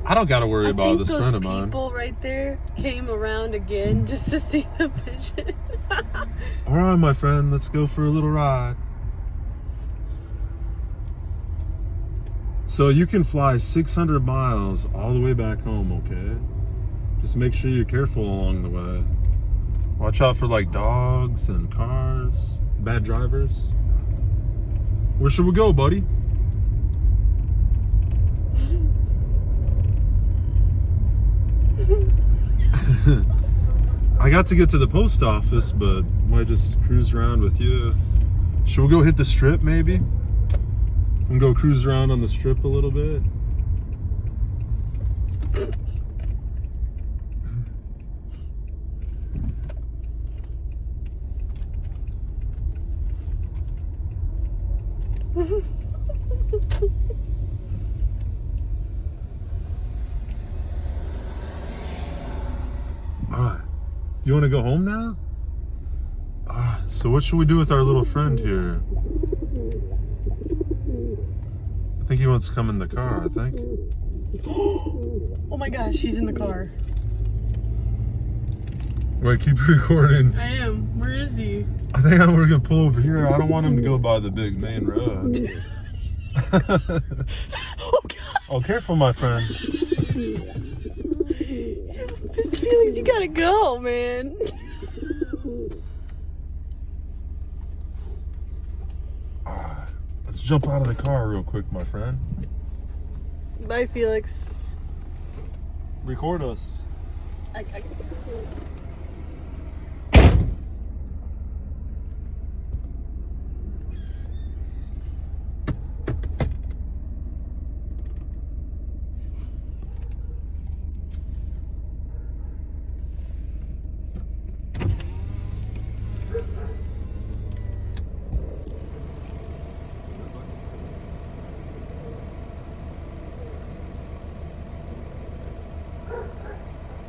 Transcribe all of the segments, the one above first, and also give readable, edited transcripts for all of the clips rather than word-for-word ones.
I don't got to worry about this friend of those mine. people right there came around again just to see the pigeon. All right, my friend, let's go for a little ride. So you can fly 600 miles all the way back home, okay? Just make sure you're careful along the way. Watch out for like dogs and cars, bad drivers. Where should we go, buddy? I got to get to the post office, but might just cruise around with you. Should we go hit the strip maybe? And go cruise around on the strip a little bit? Alright. Do you want to go home now? Alright, so what should we do with our little friend here? I think he wants to come in the car, I think. Oh my gosh, he's in the car. Wait, keep recording. I am. Where is he? I think we're gonna pull over here. I don't want him to go by the big main road. Oh God. Oh, careful, my friend. Felix, you gotta go, man. Alright, let's jump out of the car real quick, my friend. Bye, Felix. Record us. I...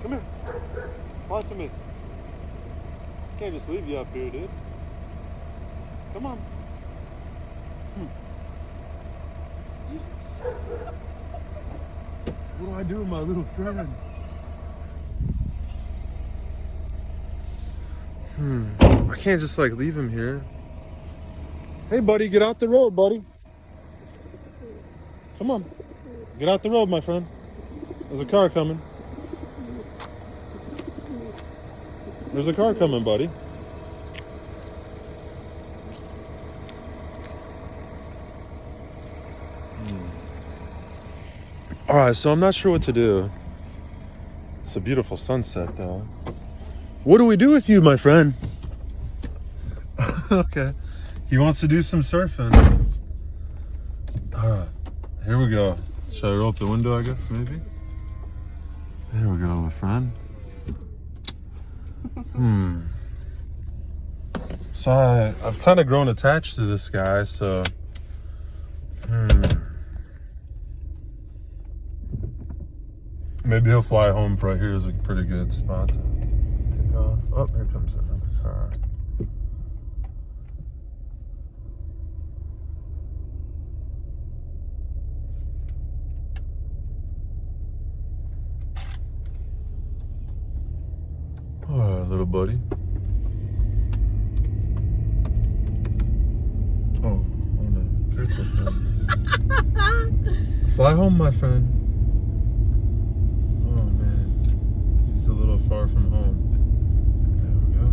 Come here. Fly to me. Can't just leave you up here, dude. Come on. What do I do with my little friend? I can't just like leave him here. Hey buddy, get out the road, buddy. Come on. Get out the road, my friend. There's a car coming. There's a car coming, buddy. All right, so I'm not sure what to do. It's a beautiful sunset, though. What do we do with you, my friend? Okay. He wants to do some surfing. All right, here we go. Should I roll up the window, I guess, maybe? There we go, my friend. So I've kind of grown attached to this guy, so maybe he'll fly home. Right here is a pretty good spot to take off. Oh, here comes another car. All right, little buddy. Oh no. Careful, friend. Fly home, my friend. Oh man. He's a little far from home. There we go.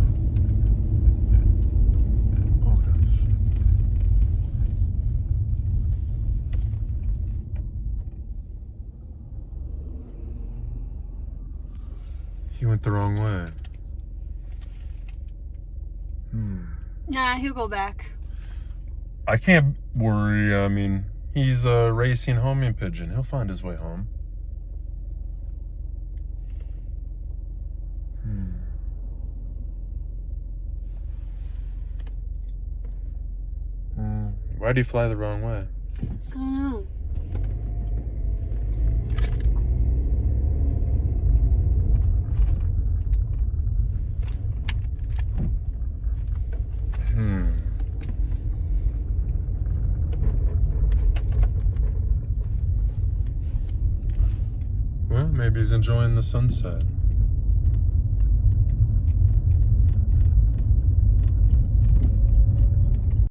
Oh gosh. He went the wrong way. Nah, he'll go back. I can't worry. I mean, he's a racing homing pigeon. He'll find his way home. Why do you fly the wrong way? I don't know. Well, maybe he's enjoying the sunset.